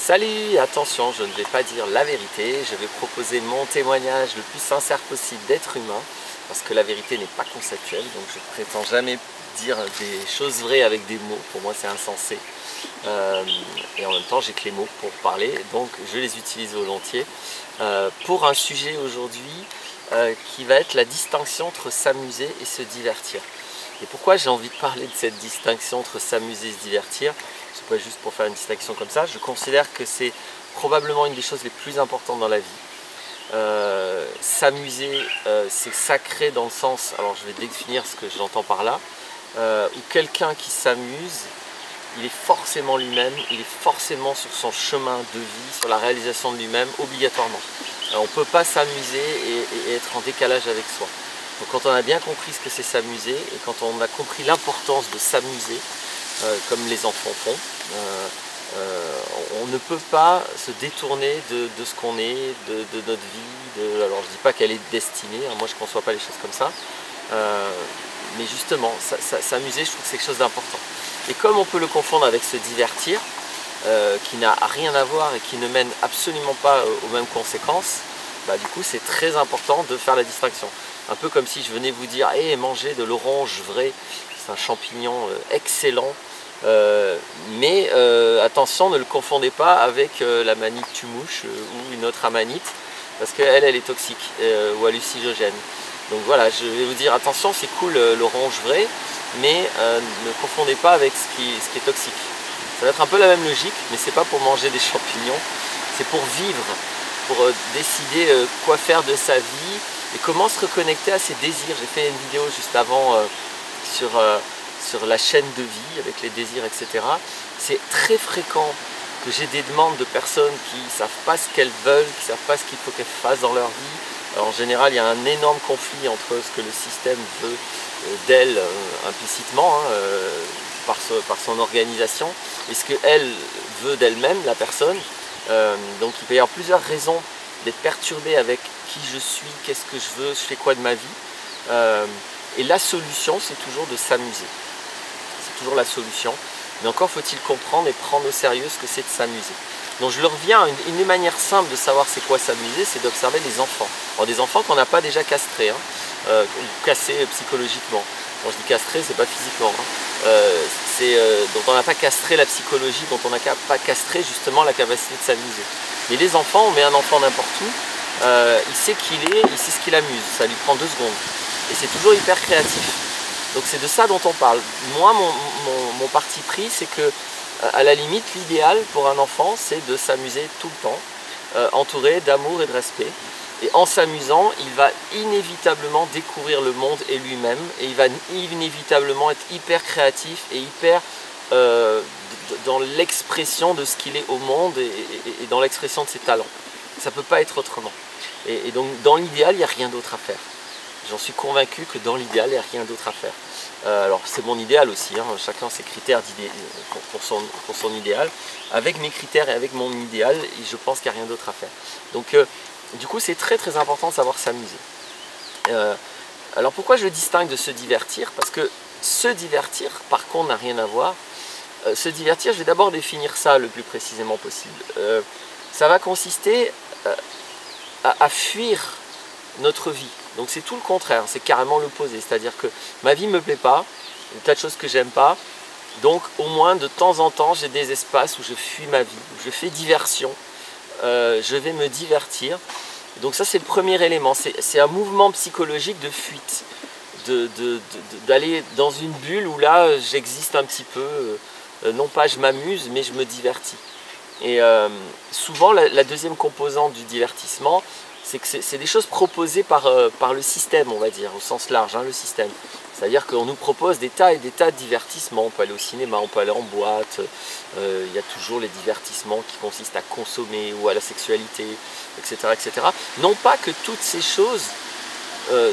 Salut, attention, je ne vais pas dire la vérité, je vais proposer mon témoignage le plus sincère possible d'être humain, parce que la vérité n'est pas conceptuelle, donc je ne prétends jamais dire des choses vraies avec des mots, pour moi c'est insensé. Et en même temps j'ai que les mots pour parler, donc je les utilise volontiers. Pour un sujet aujourd'hui qui va être la distinction entre s'amuser et se divertir. Et pourquoi j'ai envie de parler de cette distinction entre s'amuser et se divertir? C'est pas juste pour faire une distinction comme ça, je considère que c'est probablement une des choses les plus importantes dans la vie. S'amuser, c'est sacré dans le sens, alors je vais définir ce que j'entends par là, où quelqu'un qui s'amuse, il est forcément lui-même, il est forcément sur son chemin de vie, sur la réalisation de lui-même, obligatoirement. On ne peut pas s'amuser et être en décalage avec soi. Donc quand on a bien compris ce que c'est s'amuser, et quand on a compris l'importance de s'amuser, comme les enfants font, on ne peut pas se détourner de ce qu'on est, de notre vie. Alors je ne dis pas qu'elle est destinée, hein, moi je ne conçois pas les choses comme ça, mais justement, s'amuser, je trouve que c'est quelque chose d'important. Et comme on peut le confondre avec se divertir, qui n'a rien à voir et qui ne mène absolument pas aux mêmes conséquences, bah, du coup c'est très important de faire la distinction. Un peu comme si je venais vous dire hey, mangez de l'orange vrai, c'est un champignon excellent, mais attention, ne le confondez pas avec la manite tumouche ou une autre amanite, parce qu'elle est toxique ou hallucinogène. Donc voilà, je vais vous dire attention, c'est cool l'orange vrai, mais ne confondez pas avec ce qui est toxique. Ça va être un peu la même logique, mais c'est pas pour manger des champignons, c'est pour vivre, pour décider quoi faire de sa vie et comment se reconnecter à ses désirs. J'ai fait une vidéo juste avant sur la chaîne de vie avec les désirs, etc. C'est très fréquent que j'ai des demandes de personnes qui ne savent pas ce qu'elles veulent, qui ne savent pas ce qu'il faut qu'elles fassent dans leur vie. Alors, en général, il y a un énorme conflit entre ce que le système veut d'elle implicitement, hein, par son organisation, et ce qu'elle veut d'elle-même, la personne. Donc il peut y avoir plusieurs raisons d'être perturbé avec qui je suis, qu'est-ce que je veux, je fais quoi de ma vie. Et la solution, c'est toujours de s'amuser. C'est toujours la solution. Mais encore faut-il comprendre et prendre au sérieux ce que c'est de s'amuser. Donc je le reviens, une manière simple de savoir c'est quoi s'amuser, c'est d'observer les enfants. Alors des enfants qu'on n'a pas déjà castrés, hein, ou cassés psychologiquement. Quand je dis castrés, c'est pas physiquement. Hein. Donc on n'a pas castré la psychologie, donc on n'a pas castré justement la capacité de s'amuser. Mais les enfants, on met un enfant n'importe où, il sait qui il est, il sait ce qu'il amuse, ça lui prend 2 secondes. Et c'est toujours hyper créatif. Donc c'est de ça dont on parle. Moi, mon parti pris, c'est que, à la limite, l'idéal pour un enfant, c'est de s'amuser tout le temps, entouré d'amour et de respect. Et en s'amusant, il va inévitablement découvrir le monde et lui-même, et il va inévitablement être hyper créatif et hyper dans l'expression de ce qu'il est au monde et dans l'expression de ses talents. Ça ne peut pas être autrement. Et donc, dans l'idéal, il n'y a rien d'autre à faire. J'en suis convaincu que dans l'idéal, il n'y a rien d'autre à faire. Alors c'est mon idéal aussi, hein, chacun ses critères pour son idéal. Avec mes critères et avec mon idéal, je pense qu'il n'y a rien d'autre à faire. Donc du coup c'est très très important de savoir s'amuser. Alors pourquoi je le distingue de se divertir? Parce que se divertir, par contre, n'a rien à voir. Se divertir, je vais d'abord définir ça le plus précisément possible. Ça va consister à fuir notre vie. Donc c'est tout le contraire, c'est carrément l'opposé, c'est-à-dire que ma vie ne me plaît pas, il y a des tas de choses que j'aime pas, donc au moins de temps en temps j'ai des espaces où je fuis ma vie, où je fais diversion, je vais me divertir. Donc ça c'est le premier élément, c'est un mouvement psychologique de fuite, d'aller dans une bulle où là j'existe un petit peu, non pas je m'amuse mais je me divertis. Et souvent la deuxième composante du divertissement, c'est que c'est des choses proposées par le système, on va dire, au sens large, hein, le système. C'est-à-dire qu'on nous propose des tas et des tas de divertissements. On peut aller au cinéma, on peut aller en boîte, il y a toujours les divertissements qui consistent à consommer ou à la sexualité, etc. etc. Non pas que toutes ces choses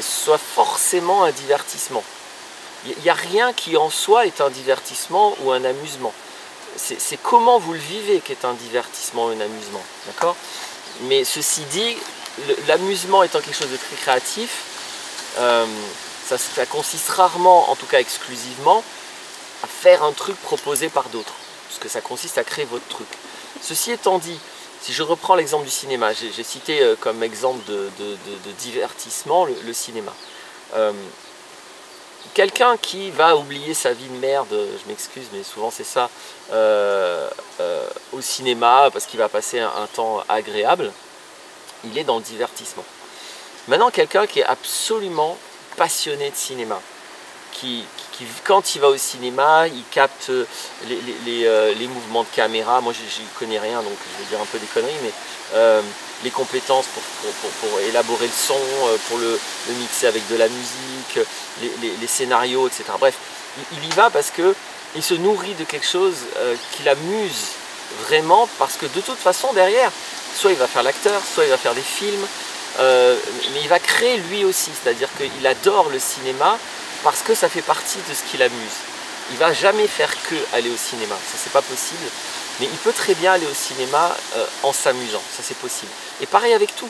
soient forcément un divertissement. Il n'y a rien qui en soi est un divertissement ou un amusement. C'est comment vous le vivez qui est un divertissement ou un amusement, d'accord? Mais ceci dit, l'amusement étant quelque chose de très créatif, ça consiste rarement, en tout cas exclusivement, à faire un truc proposé par d'autres. Parce que ça consiste à créer votre truc. Ceci étant dit, si je reprends l'exemple du cinéma, j'ai cité comme exemple de divertissement le cinéma. Quelqu'un qui va oublier sa vie de merde, je m'excuse mais souvent c'est ça, au cinéma parce qu'il va passer un temps agréable, il est dans le divertissement. Maintenant quelqu'un qui est absolument passionné de cinéma, qui quand il va au cinéma, il capte les mouvements de caméra. Moi, je n'y connais rien, donc je vais dire un peu des conneries, mais les compétences pour élaborer le son, pour le mixer avec de la musique, les scénarios, etc. Bref, il y va parce qu'il se nourrit de quelque chose qui l'amuse vraiment, parce que de toute façon, derrière, soit il va faire l'acteur, soit il va faire des films, mais il va créer lui aussi, c'est-à-dire qu'il adore le cinéma, parce que ça fait partie de ce qui l'amuse. Il ne va jamais faire que aller au cinéma, ça c'est pas possible, mais il peut très bien aller au cinéma en s'amusant, ça c'est possible. Et pareil avec tout,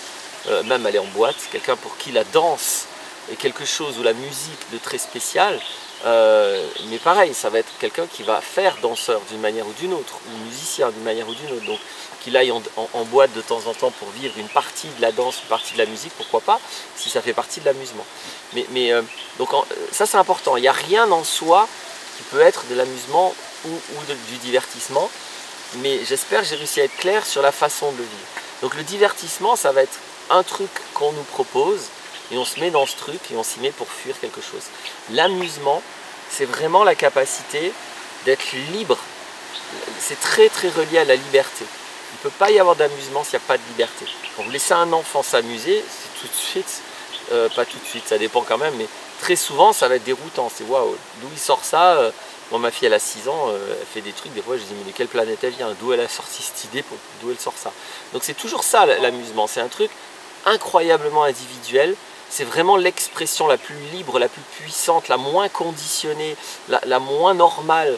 même aller en boîte, quelqu'un pour qui la danse est quelque chose, ou la musique de très spécial, mais pareil, ça va être quelqu'un qui va faire danseur d'une manière ou d'une autre, ou musicien d'une manière ou d'une autre, donc qu'il aille en boîte de temps en temps pour vivre une partie de la danse, une partie de la musique, pourquoi pas, si ça fait partie de l'amusement. Donc ça c'est important, il n'y a rien en soi qui peut être de l'amusement ou du divertissement, mais j'espère que j'ai réussi à être clair sur la façon de le vivre. Donc le divertissement, ça va être un truc qu'on nous propose, et on se met dans ce truc, et on s'y met pour fuir quelque chose. L'amusement, c'est vraiment la capacité d'être libre, c'est très très relié à la liberté. Il ne peut pas y avoir d'amusement s'il n'y a pas de liberté. Quand vous laissez un enfant s'amuser, c'est tout de suite, pas tout de suite, ça dépend quand même, mais très souvent ça va être déroutant. C'est waouh, d'où il sort ça? Moi ma fille elle a 6 ans, elle fait des trucs, des fois je dis mais de quelle planète elle vient? D'où elle a sorti cette idée? D'où elle sort ça? Donc c'est toujours ça l'amusement, c'est un truc incroyablement individuel. C'est vraiment l'expression la plus libre, la plus puissante, la moins conditionnée, la moins normale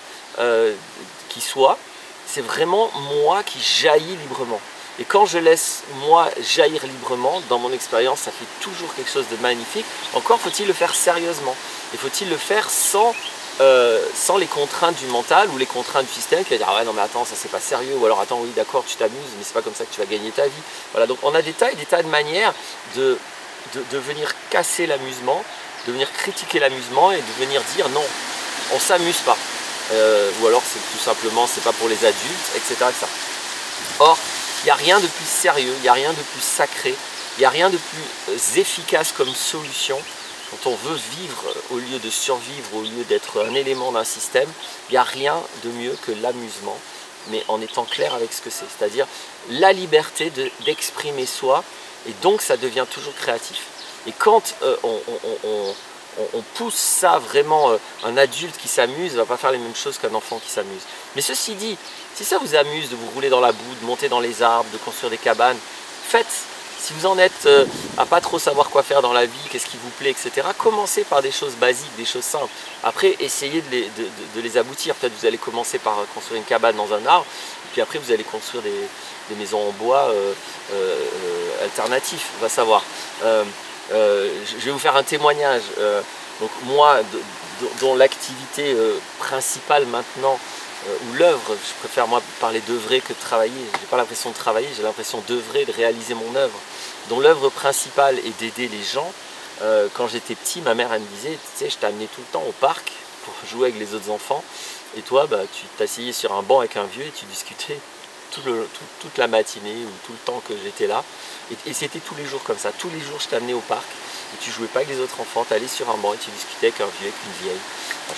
qui soit. C'est vraiment moi qui jaillis librement. Et quand je laisse moi jaillir librement, dans mon expérience, ça fait toujours quelque chose de magnifique. Encore faut-il le faire sérieusement. Et faut-il le faire sans les contraintes du mental ou les contraintes du système qui va dire ah ouais non mais attends ça c'est pas sérieux, ou alors attends oui d'accord tu t'amuses mais c'est pas comme ça que tu vas gagner ta vie. Voilà, donc on a des tas et des tas de manières de venir casser l'amusement, de venir critiquer l'amusement et de venir dire non, on s'amuse pas. Ou alors c'est tout simplement c'est pas pour les adultes, etc. etc. Or, il n'y a rien de plus sérieux, il n'y a rien de plus sacré, il n'y a rien de plus efficace comme solution quand on veut vivre au lieu de survivre, au lieu d'être un élément d'un système. Il n'y a rien de mieux que l'amusement, mais en étant clair avec ce que c'est, c'est-à-dire la liberté d'exprimer soi, et donc ça devient toujours créatif. Et quand on pousse ça vraiment, un adulte qui s'amuse ne va pas faire les mêmes choses qu'un enfant qui s'amuse. Mais ceci dit, si ça vous amuse de vous rouler dans la boue, de monter dans les arbres, de construire des cabanes, faites. Si vous en êtes à pas trop savoir quoi faire dans la vie, qu'est-ce qui vous plaît, etc., commencez par des choses basiques, des choses simples. Après, essayez de les aboutir. Peut-être vous allez commencer par construire une cabane dans un arbre, puis après vous allez construire des maisons en bois alternatifs, on va savoir. Je vais vous faire un témoignage. Donc moi, dont l'activité principale maintenant, ou l'œuvre, je préfère moi parler d'œuvrer que de travailler, j'ai pas l'impression de travailler, j'ai l'impression d'œuvrer, de réaliser mon œuvre, dont l'œuvre principale est d'aider les gens. Quand j'étais petit, ma mère elle me disait, tu sais, je t'amenais tout le temps au parc pour jouer avec les autres enfants, et toi bah, tu t'asseyais sur un banc avec un vieux et tu discutais toute la matinée ou tout le temps que j'étais là, et c'était tous les jours comme ça, tous les jours je t'amenais au parc, et tu jouais pas avec les autres enfants, tu allais sur un banc et tu discutais avec un vieux, avec une vieille.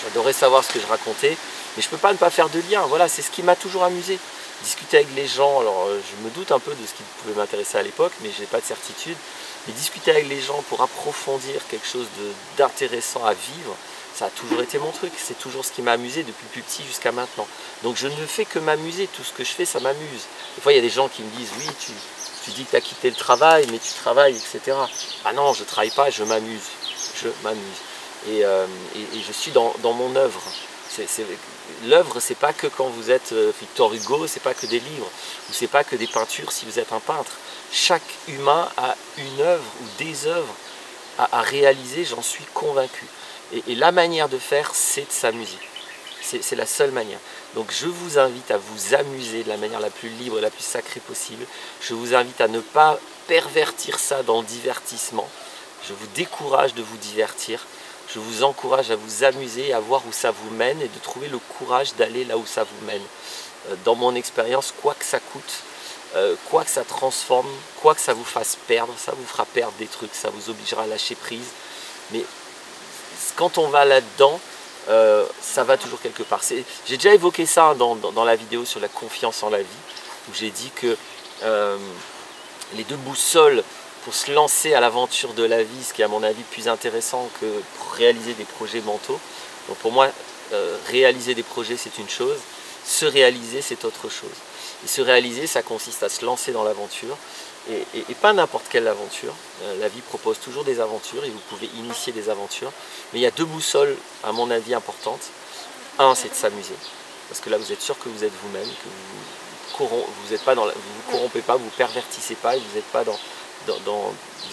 J'adorais savoir ce que je racontais, mais je ne peux pas ne pas faire de lien. Voilà, c'est ce qui m'a toujours amusé. Discuter avec les gens, alors je me doute un peu de ce qui pouvait m'intéresser à l'époque, mais je n'ai pas de certitude. Mais discuter avec les gens pour approfondir quelque chose d'intéressant à vivre, ça a toujours été mon truc. C'est toujours ce qui m'a amusé depuis plus petit jusqu'à maintenant. Donc je ne fais que m'amuser. Tout ce que je fais, ça m'amuse. Des fois, il y a des gens qui me disent, oui, tu dis que tu as quitté le travail, mais tu travailles, etc. Ah non, je ne travaille pas, je m'amuse. Je m'amuse. Et je suis dans mon œuvre. L'œuvre, c'est pas que quand vous êtes Victor Hugo, c'est pas que des livres, ou c'est pas que des peintures si vous êtes un peintre. Chaque humain a une œuvre ou des œuvres à réaliser, j'en suis convaincu. Et la manière de faire, c'est de s'amuser. C'est la seule manière. Donc je vous invite à vous amuser de la manière la plus libre et la plus sacrée possible. Je vous invite à ne pas pervertir ça dans le divertissement. Je vous décourage de vous divertir. Je vous encourage à vous amuser, à voir où ça vous mène et de trouver le courage d'aller là où ça vous mène. Dans mon expérience, quoi que ça coûte, quoi que ça transforme, quoi que ça vous fasse perdre, ça vous fera perdre des trucs, ça vous obligera à lâcher prise. Mais quand on va là-dedans, ça va toujours quelque part. J'ai déjà évoqué ça dans la vidéo sur la confiance en la vie, où j'ai dit que les deux boussoles pour se lancer à l'aventure de la vie, ce qui est à mon avis plus intéressant que pour réaliser des projets mentaux. Donc pour moi, réaliser des projets c'est une chose, se réaliser c'est autre chose. Et se réaliser, ça consiste à se lancer dans l'aventure, et pas n'importe quelle aventure. La vie propose toujours des aventures et vous pouvez initier des aventures. Mais il y a deux boussoles, à mon avis, importantes. Un, c'est de s'amuser, parce que là vous êtes sûr que vous êtes vous-même, que vous vous corrompez pas, vous ne pervertissez pas, et vous n'êtes pas vous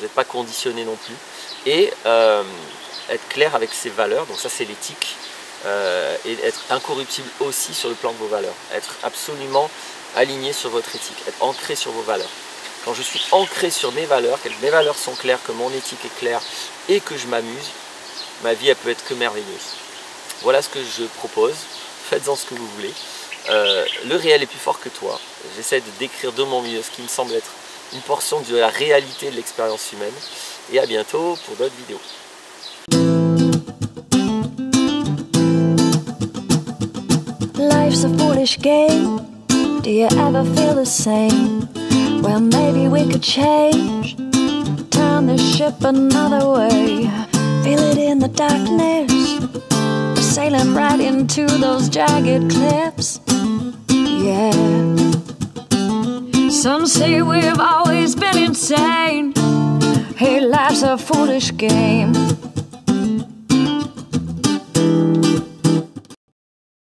n'êtes pas conditionné non plus. Et être clair avec ses valeurs, donc ça c'est l'éthique, et être incorruptible aussi sur le plan de vos valeurs. Être absolument aligné sur votre éthique, être ancré sur vos valeurs. Quand je suis ancré sur mes valeurs, que mes valeurs sont claires, que mon éthique est claire et que je m'amuse, ma vie elle peut être que merveilleuse. Voilà ce que je propose, faites-en ce que vous voulez. Le réel est plus fort que toi. J'essaie de décrire de mon mieux ce qui me semble être une portion de la réalité de l'expérience humaine. Et à bientôt pour d'autres vidéos. Life's a foolish game. Do you ever feel the same? Well, maybe we could change, turn the ship another way. Feel it in the darkness, we're sailing right into those jagged cliffs. Yeah. Some say we've always been insane. Hey, life's a foolish game.